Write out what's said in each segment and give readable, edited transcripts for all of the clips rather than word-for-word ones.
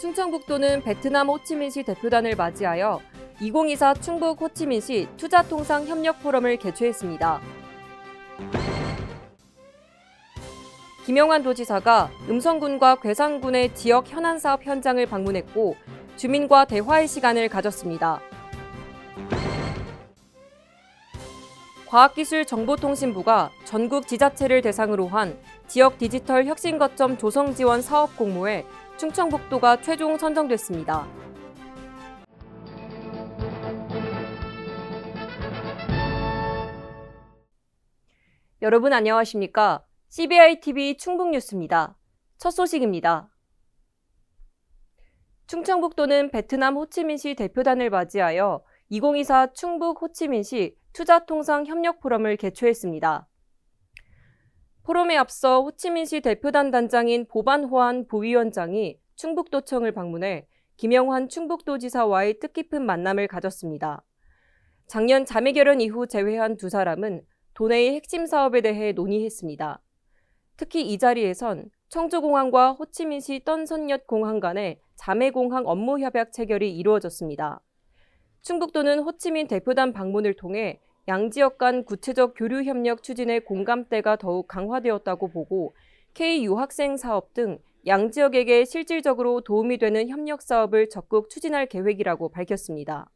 충청북도는 베트남 호치민시 대표단을 맞이하여 2024 충북 호치민시 투자통상 협력 포럼을 개최했습니다. 김영환 도지사가 음성군과 괴산군의 지역 현안사업 현장을 방문했고 주민과 대화의 시간을 가졌습니다. 과학기술정보통신부가 전국 지자체를 대상으로 한 지역 디지털 혁신거점 조성 지원 사업 공모에 충청북도가 최종 선정됐습니다. 여러분 안녕하십니까? CBI-TV 충북뉴스입니다. 첫 소식입니다. 충청북도는 베트남 호치민시 대표단을 맞이하여 2024 충북 호치민시 투자통상 협력 포럼을 개최했습니다. 포럼에 앞서 호치민시 대표단 단장인 보반호안 부위원장이 충북도청을 방문해 김영환 충북도지사와의 뜻깊은 만남을 가졌습니다. 작년 자매결연 이후 재회한 두 사람은 도내의 핵심 사업에 대해 논의했습니다. 특히 이 자리에선 청주공항과 호치민시 떤선엿 공항 간의 자매공항 업무 협약 체결이 이루어졌습니다. 충북도는 호치민 대표단 방문을 통해 양지역 간 구체적 교류 협력 추진의 공감대가 더욱 강화되었다고 보고 K-유학생 사업 등 양지역에게 실질적으로 도움이 되는 협력 사업을 적극 추진할 계획이라고 밝혔습니다.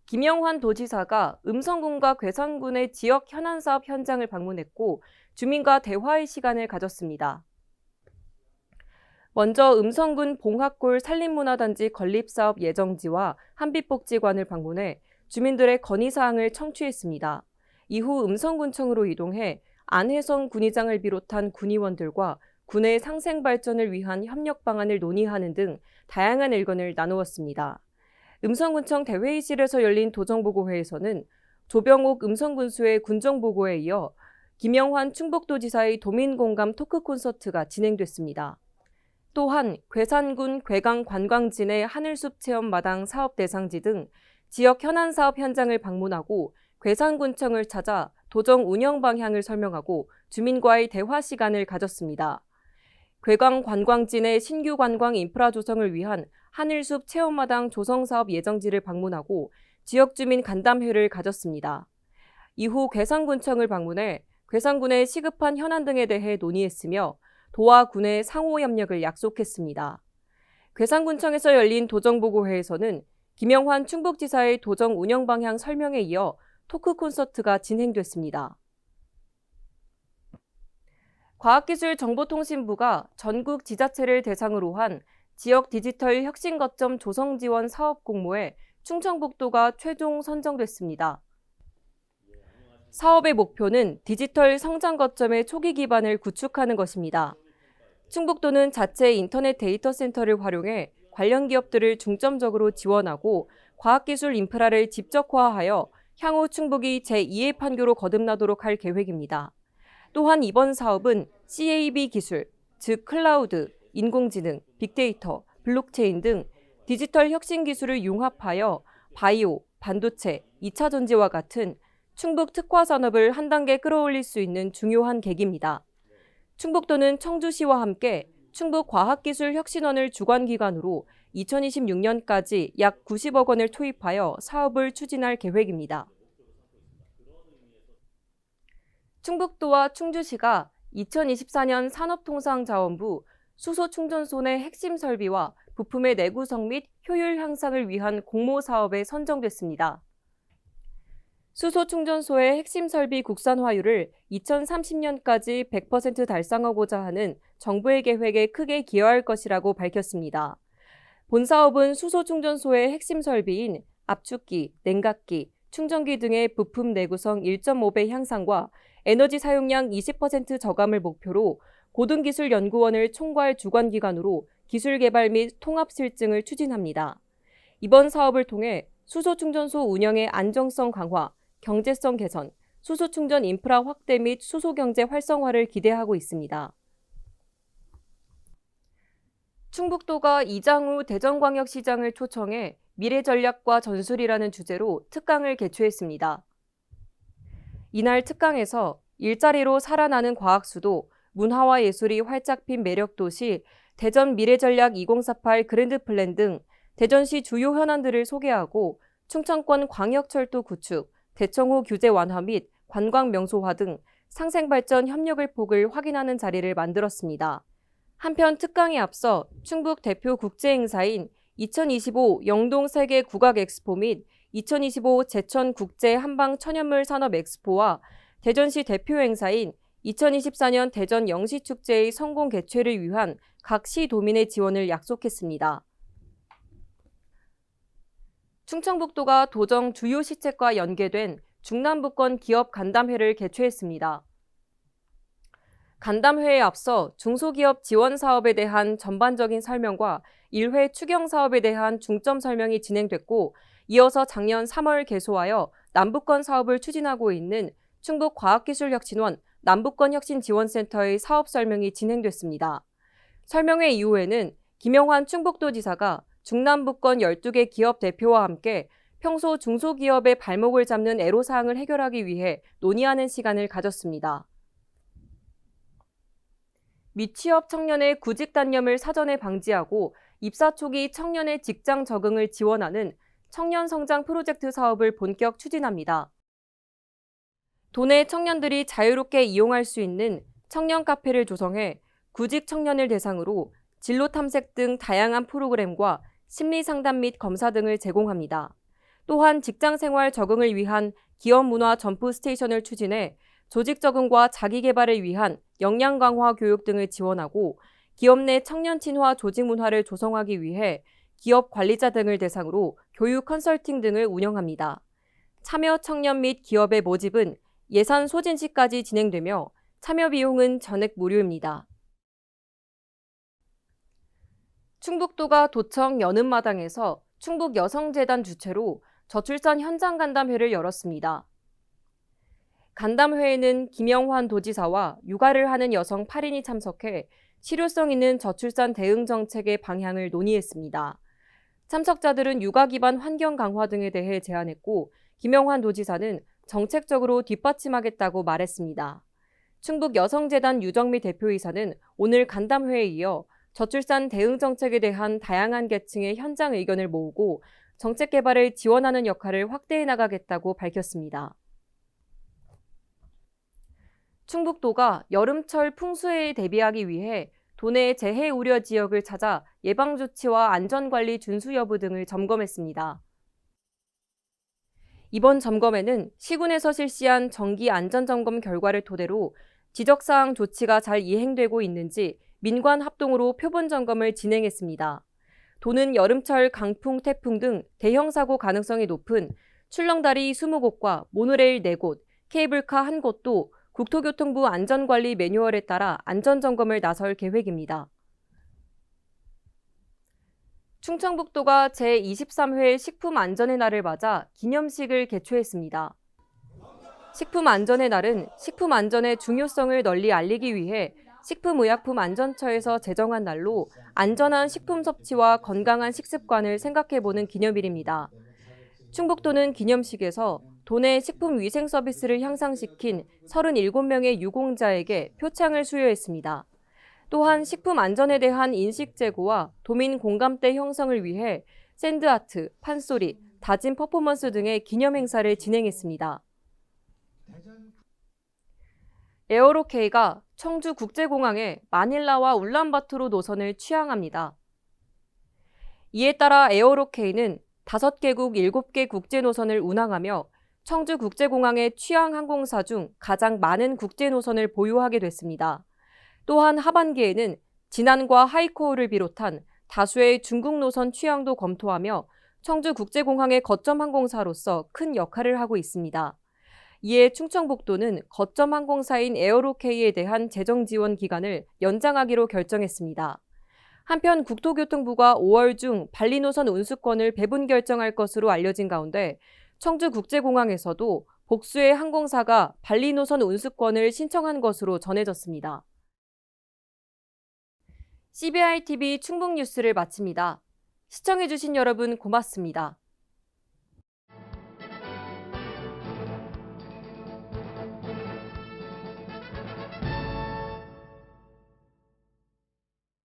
김영환 도지사가 음성군과 괴산군의 지역 현안 사업 현장을 방문했고 주민과 대화의 시간을 가졌습니다. 먼저 음성군 봉학골 산림문화단지 건립사업 예정지와 한빛복지관을 방문해 주민들의 건의사항을 청취했습니다. 이후 음성군청으로 이동해 안혜성 군의장을 비롯한 군의원들과 군의 상생 발전을 위한 협력 방안을 논의하는 등 다양한 의견을 나누었습니다. 음성군청 대회의실에서 열린 도정보고회에서는 조병옥 음성군수의 군정보고에 이어 김영환 충북도지사의 도민공감 토크 콘서트가 진행됐습니다. 또한 괴산군 괴강 관광진의 하늘숲 체험마당 사업 대상지 등 지역 현안 사업 현장을 방문하고 괴산군청을 찾아 도정 운영 방향을 설명하고 주민과의 대화 시간을 가졌습니다. 괴강 관광진의 신규 관광 인프라 조성을 위한 하늘숲 체험마당 조성 사업 예정지를 방문하고 지역 주민 간담회를 가졌습니다. 이후 괴산군청을 방문해 괴산군의 시급한 현안 등에 대해 논의했으며 도와 군의 상호 협력을 약속했습니다. 괴산군청에서 열린 도정보고회에서는 김영환 충북지사의 도정 운영 방향 설명에 이어 토크 콘서트가 진행됐습니다. 과학기술정보통신부가 전국 지자체를 대상으로 한 지역 디지털 혁신거점 조성 지원 사업 공모에 충청북도가 최종 선정됐습니다. 사업의 목표는 디지털 성장 거점의 초기 기반을 구축하는 것입니다. 충북도는 자체 인터넷 데이터 센터를 활용해 관련 기업들을 중점적으로 지원하고 과학기술 인프라를 집적화하여 향후 충북이 제2의 판교로 거듭나도록 할 계획입니다. 또한 이번 사업은 CAB 기술, 즉 클라우드, 인공지능, 빅데이터, 블록체인 등 디지털 혁신 기술을 융합하여 바이오, 반도체, 2차 전지와 같은 충북 특화 산업을 한 단계 끌어올릴 수 있는 중요한 계기입니다. 충북도는 청주시와 함께 충북과학기술혁신원을 주관기관으로 2026년까지 약 90억 원을 투입하여 사업을 추진할 계획입니다. 충북도와 충주시가 2024년 산업통상자원부 수소충전소 내 핵심 설비와 부품의 내구성 및 효율 향상을 위한 공모 사업에 선정됐습니다. 수소충전소의 핵심 설비 국산화율을 2030년까지 100% 달성하고자 하는 정부의 계획에 크게 기여할 것이라고 밝혔습니다. 본 사업은 수소충전소의 핵심 설비인 압축기, 냉각기, 충전기 등의 부품 내구성 1.5배 향상과 에너지 사용량 20% 저감을 목표로 고등기술연구원을 총괄 주관기관으로 기술 개발 및 통합 실증을 추진합니다. 이번 사업을 통해 수소충전소 운영의 안정성 강화, 경제성 개선, 수소충전 인프라 확대 및 수소경제 활성화를 기대하고 있습니다. 충북도가 이장우 대전광역시장을 초청해 미래전략과 전술이라는 주제로 특강을 개최했습니다. 이날 특강에서 일자리로 살아나는 과학수도, 문화와 예술이 활짝 핀 매력도시 대전 미래전략 2048 그랜드 플랜 등 대전시 주요 현안들을 소개하고 충청권 광역철도 구축, 대청호 규제 완화 및 관광 명소화 등 상생발전 협력의 폭을 확인하는 자리를 만들었습니다. 한편 특강에 앞서 충북 대표 국제행사인 2025 영동 세계 국악 엑스포 및 2025 제천 국제 한방 천연물 산업 엑스포와 대전시 대표 행사인 2024년 대전 영시축제의 성공 개최를 위한 각 시 도민의 지원을 약속했습니다. 충청북도가 도정 주요 시책과 연계된 중남부권 기업 간담회를 개최했습니다. 간담회에 앞서 중소기업 지원 사업에 대한 전반적인 설명과 1회 추경 사업에 대한 중점 설명이 진행됐고, 이어서 작년 3월 개소하여 남부권 사업을 추진하고 있는 충북과학기술혁신원 남부권혁신지원센터의 사업 설명이 진행됐습니다. 설명회 이후에는 김영환 충북도지사가 중남부권 12개 기업 대표와 함께 평소 중소기업의 발목을 잡는 애로사항을 해결하기 위해 논의하는 시간을 가졌습니다. 미취업 청년의 구직단념을 사전에 방지하고 입사 초기 청년의 직장 적응을 지원하는 청년 성장 프로젝트 사업을 본격 추진합니다. 도내 청년들이 자유롭게 이용할 수 있는 청년 카페를 조성해 구직 청년을 대상으로 진로 탐색 등 다양한 프로그램과 심리 상담 및 검사 등을 제공합니다. 또한 직장 생활 적응을 위한 기업 문화 점프 스테이션을 추진해 조직 적응과 자기 개발을 위한 역량 강화 교육 등을 지원하고 기업 내 청년 친화 조직 문화를 조성하기 위해 기업 관리자 등을 대상으로 교육 컨설팅 등을 운영합니다. 참여 청년 및 기업의 모집은 예산 소진 시까지 진행되며 참여 비용은 전액 무료입니다. 충북도가 도청 여는마당에서 충북여성재단 주최로 저출산 현장 간담회를 열었습니다. 간담회에는 김영환 도지사와 육아를 하는 여성 8인이 참석해 실효성 있는 저출산 대응 정책의 방향을 논의했습니다. 참석자들은 육아 기반 환경 강화 등에 대해 제안했고, 김영환 도지사는 정책적으로 뒷받침하겠다고 말했습니다. 충북여성재단 유정미 대표이사는 오늘 간담회에 이어 저출산 대응 정책에 대한 다양한 계층의 현장 의견을 모으고 정책 개발을 지원하는 역할을 확대해 나가겠다고 밝혔습니다. 충북도가 여름철 풍수해에 대비하기 위해 도내 재해 우려 지역을 찾아 예방 조치와 안전관리 준수 여부 등을 점검했습니다. 이번 점검에는 시군에서 실시한 정기 안전점검 결과를 토대로 지적사항 조치가 잘 이행되고 있는지 민관 합동으로 표본 점검을 진행했습니다. 도는 여름철 강풍, 태풍 등 대형 사고 가능성이 높은 출렁다리 20곳과 모노레일 4곳, 케이블카 1곳도 국토교통부 안전관리 매뉴얼에 따라 안전점검을 나설 계획입니다. 충청북도가 제23회 식품안전의 날을 맞아 기념식을 개최했습니다. 식품안전의 날은 식품안전의 중요성을 널리 알리기 위해 식품의약품안전처에서 제정한 날로 안전한 식품 섭취와 건강한 식습관을 생각해보는 기념일입니다. 충북도는 기념식에서 도내 식품위생 서비스를 향상시킨 37명의 유공자에게 표창을 수여했습니다. 또한 식품 안전에 대한 인식 제고와 도민 공감대 형성을 위해 샌드아트, 판소리, 다진 퍼포먼스 등의 기념 행사를 진행했습니다. 에어로케이가 청주국제공항에 마닐라와 울란바토르 노선을 취항합니다. 이에 따라 에어로케이는 5개국 7개 국제 노선을 운항하며 청주국제공항의 취항 항공사 중 가장 많은 국제 노선을 보유하게 됐습니다. 또한 하반기에는 진안과 하이코우를 비롯한 다수의 중국 노선 취항도 검토하며 청주국제공항의 거점 항공사로서 큰 역할을 하고 있습니다. 이에 충청북도는 거점 항공사인 에어로케이에 대한 재정 지원 기간을 연장하기로 결정했습니다. 한편 국토교통부가 5월 중 발리 노선 운수권을 배분 결정할 것으로 알려진 가운데 청주국제공항에서도 복수의 항공사가 발리 노선 운수권을 신청한 것으로 전해졌습니다. CBI TV 충북 뉴스를 마칩니다. 시청해주신 여러분 고맙습니다.